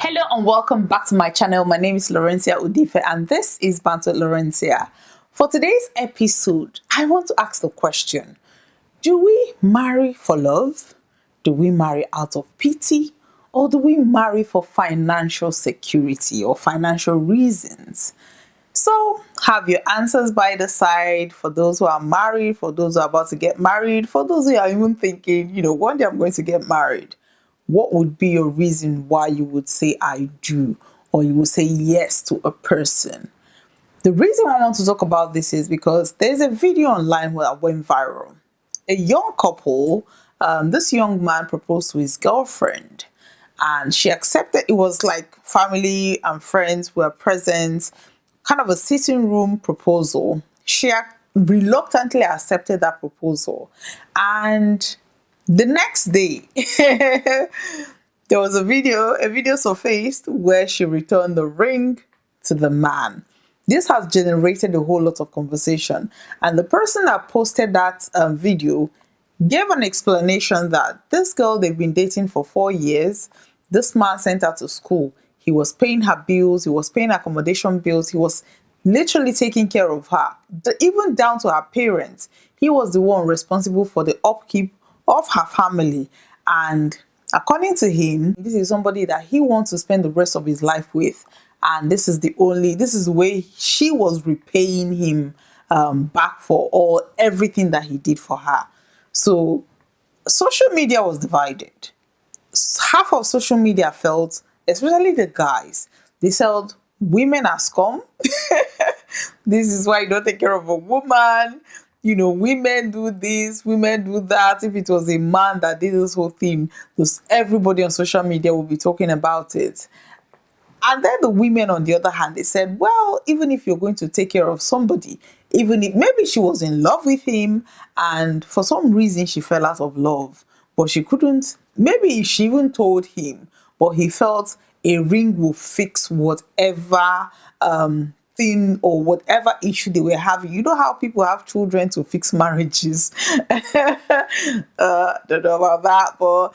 Hello and welcome back to my channel. My name is Lawrencia and this is Bantz with Lawrencia. For today's episode, I want to ask the question, do we marry for love? Do we marry out of pity? Or do we marry for financial security or financial reasons? So have your answers by the side for those who are married, for those who are about to get married, for those who are even thinking, one day I'm going to get married. What would be your reason why you would say I do or you would say yes to a person? The reason I want to talk about this is because there's a video online that went viral. A young couple, this young man proposed to his girlfriend and she accepted. It was like family and friends were present, kind of a sitting room proposal. She reluctantly accepted that proposal, and the next day, there was a video surfaced where she returned the ring to the man. This has generated a whole lot of conversation. And the person that posted that video gave an explanation that this girl, they've been dating for 4 years. This man sent her to school. He was paying her bills. He was paying accommodation bills. He was literally taking care of her, even down to her parents. He was the one responsible for the upkeep of her family, and according to him, this is somebody that he wants to spend the rest of his life with, and this is the way she was repaying him back for everything that he did for her. So social media was divided. Half of social media felt, especially the guys, they said women are scum. This is why you don't take care of a woman. Women do this, women do that. If it was a man that did this whole thing, everybody on social media will be talking about it. And then the women, on the other hand, they said, well, even if you're going to take care of somebody, even if maybe she was in love with him and for some reason she fell out of love, but she couldn't, maybe she even told him, but he felt a ring will fix whatever thing or whatever issue they were having. You know how people have children to fix marriages. Don't know about that, but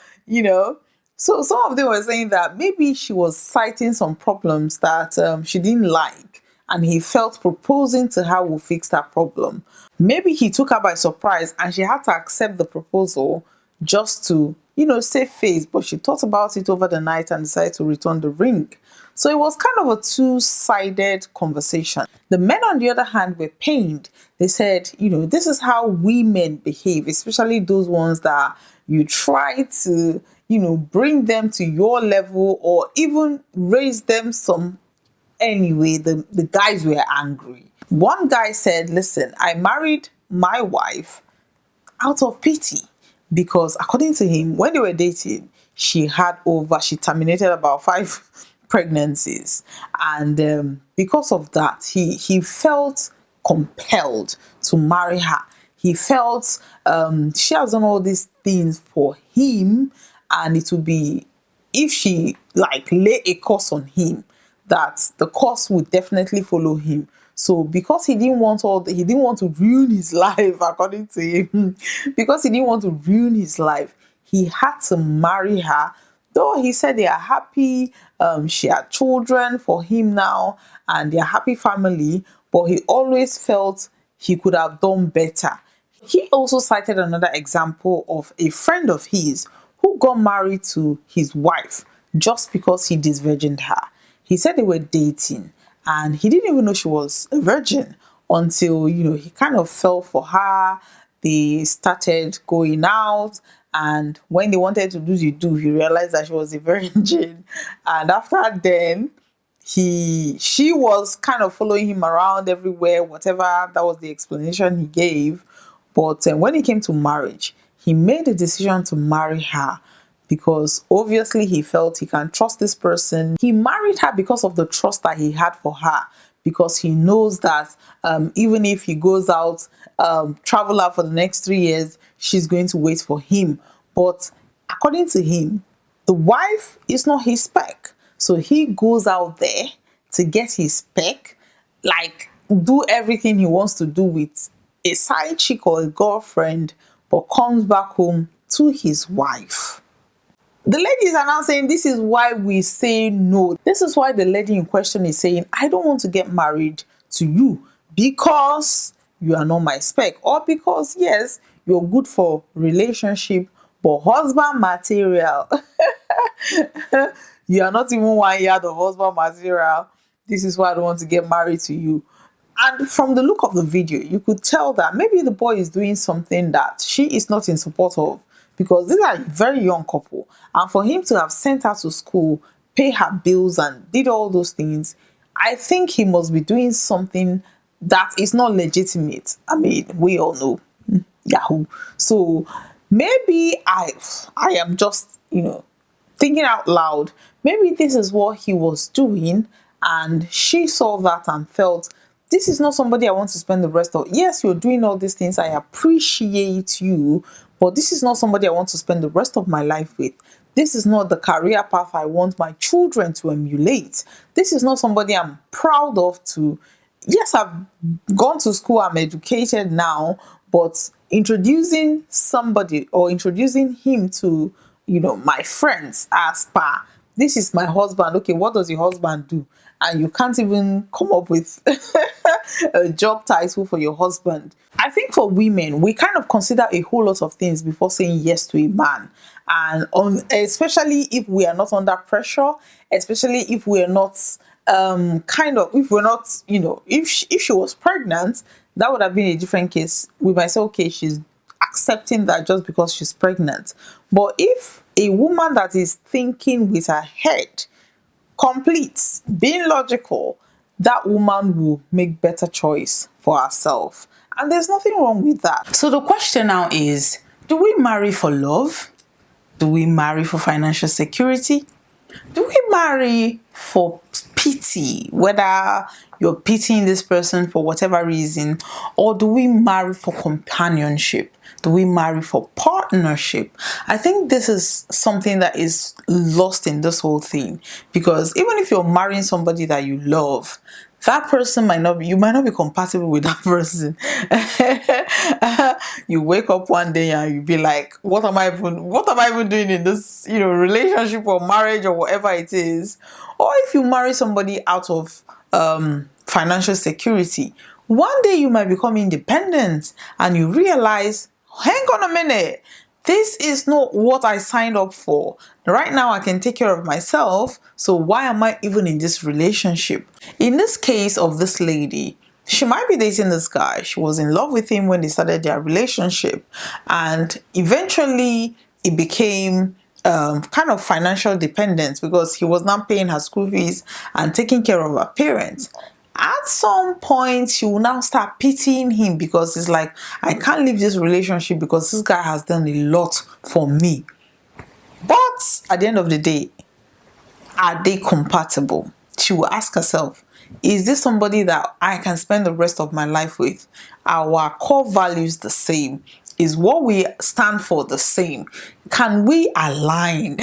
so some of them were saying that maybe she was citing some problems that she didn't like, and he felt proposing to her will fix that problem. Maybe he took her by surprise and she had to accept the proposal just to save face, but she thought about it over the night and decided to return the ring. So it was kind of a two-sided conversation. The men, on the other hand, were pained. They said, this is how women behave, especially those ones that you try to, bring them to your level or even raise them some. Anyway, the guys were angry. One guy said, listen, I married my wife out of pity because according to him, when they were dating, she terminated about 5 pregnancies, and because of that he felt compelled to marry her. He felt she has done all these things for him, and it would be, if she lay a curse on him, that the curse would definitely follow him. So because he didn't want to ruin his life, according to him, because he didn't want to ruin his life, he had to marry her. Though he said they are happy, she had children for him now, and they're a happy family, but he always felt he could have done better. He also cited another example of a friend of his who got married to his wife just because he disvirgined her. He said they were dating, and he didn't even know she was a virgin until, he kind of fell for her. They started going out, and when they wanted to do, he realized that she was a virgin. And after then, she was kind of following him around everywhere, whatever. That was the explanation he gave. But when it came to marriage, he made a decision to marry her because obviously he felt he can trust this person. He married her because of the trust that he had for her, because he knows that even if he goes out, travel out for the next 3 years, she's going to wait for him. But according to him, the wife is not his spec. So he goes out there to get his spec, do everything he wants to do with a side chick or a girlfriend, but comes back home to his wife. The ladies are now saying this is why we say no. This is why the lady in question is saying, I don't want to get married to you because you are not my spec, or because yes, you're good for relationship, but husband material. You are not even 1 yard of husband material. This is why I don't want to get married to you. And from the look of the video, you could tell that maybe the boy is doing something that she is not in support of, because these are a very young couple. And for him to have sent her to school, pay her bills, and did all those things, I think he must be doing something that is not legitimate. I mean, we all know Yahoo. So maybe I am just, thinking out loud, maybe this is what he was doing, and she saw that and felt, this is not somebody I want to spend the rest of. Yes, you're doing all these things, I appreciate you, but this is not somebody I want to spend the rest of my life with. This is not the career path I want my children to emulate. This is not somebody I'm proud of to. Yes, I've gone to school, I'm educated now, but introducing somebody or introducing him to, my friends as per, this is my husband. Okay, what does your husband do? And you can't even come up with a job title for your husband. I think for women, we kind of consider a whole lot of things before saying yes to a man. And especially if we are not under pressure, especially if we're not if we're not, if she was pregnant, that would have been a different case. We might say, okay, she's accepting that just because she's pregnant. But if a woman that is thinking with her head, complete, being logical, that woman will make better choice for herself. And there's nothing wrong with that. So the question now is, do we marry for love? Do we marry for financial security? Do we marry for pity, whether you're pitying this person for whatever reason, or do we marry for companionship? Do we marry for partnership? I think this is something that is lost in this whole thing, because even if you're marrying somebody that you love, that person you might not be compatible with that person. You wake up one day and you be like, what am I even doing in this, relationship or marriage or whatever it is? Or if you marry somebody out of financial security, one day you might become independent and you realize, hang on a minute, this is not what I signed up for. Right now I can take care of myself, so why am I even in this relationship? In this case of this lady, she might be dating this guy. She was in love with him when they started their relationship, and eventually it became kind of financial dependence, because he was not paying her school fees and taking care of her parents. At some point, she will now start pitying him, because it's like, I can't leave this relationship because this guy has done a lot for me. But at the end of the day, are they compatible? She will ask herself, is this somebody that I can spend the rest of my life with? Our core values the same? Is what we stand for the same? Can we align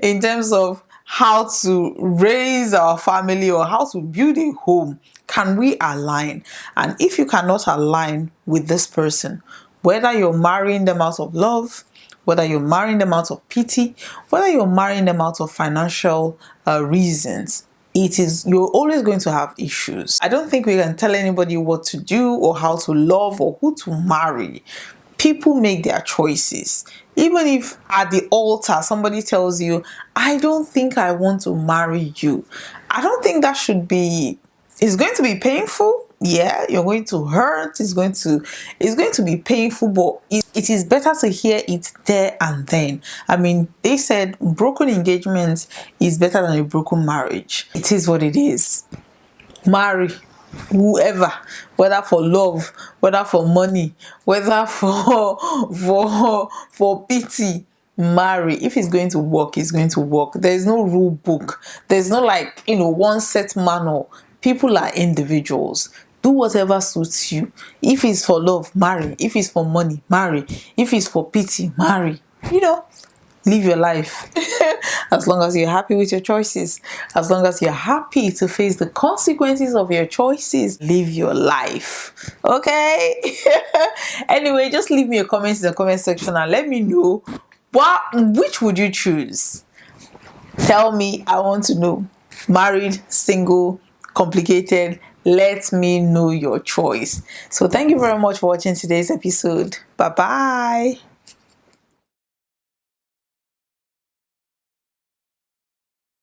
in terms of how to raise our family or how to build a home? Can we align? And if you cannot align with this person, whether you're marrying them out of love, whether you're marrying them out of pity, whether you're marrying them out of financial reasons, you're always going to have issues. I don't think we can tell anybody what to do or how to love or who to marry. People make their choices. Even if at the altar somebody tells you, I don't think I want to marry you, I don't think that should be. It's going to be painful. Yeah, you're going to hurt. It's going to be painful, but it is better to hear it there and then. I mean, they said broken engagement is better than a broken marriage. It is what it is. Marry whoever, whether for love, whether for money, whether for pity. Marry. If it's going to work, it's going to work. There's no rule book. There's no one set manual. People are individuals. Do whatever suits you. If it's for love, marry. If it's for money, marry. If it's for pity, marry. Live your life. As long as you're happy with your choices, as long as you're happy to face the consequences of your choices, live your life. Okay? Anyway, just leave me a comment in the comment section and let me know Which would you choose? Tell me, I want to know. Married, single, complicated? Let me know your choice. So thank you very much for watching today's episode. Bye bye.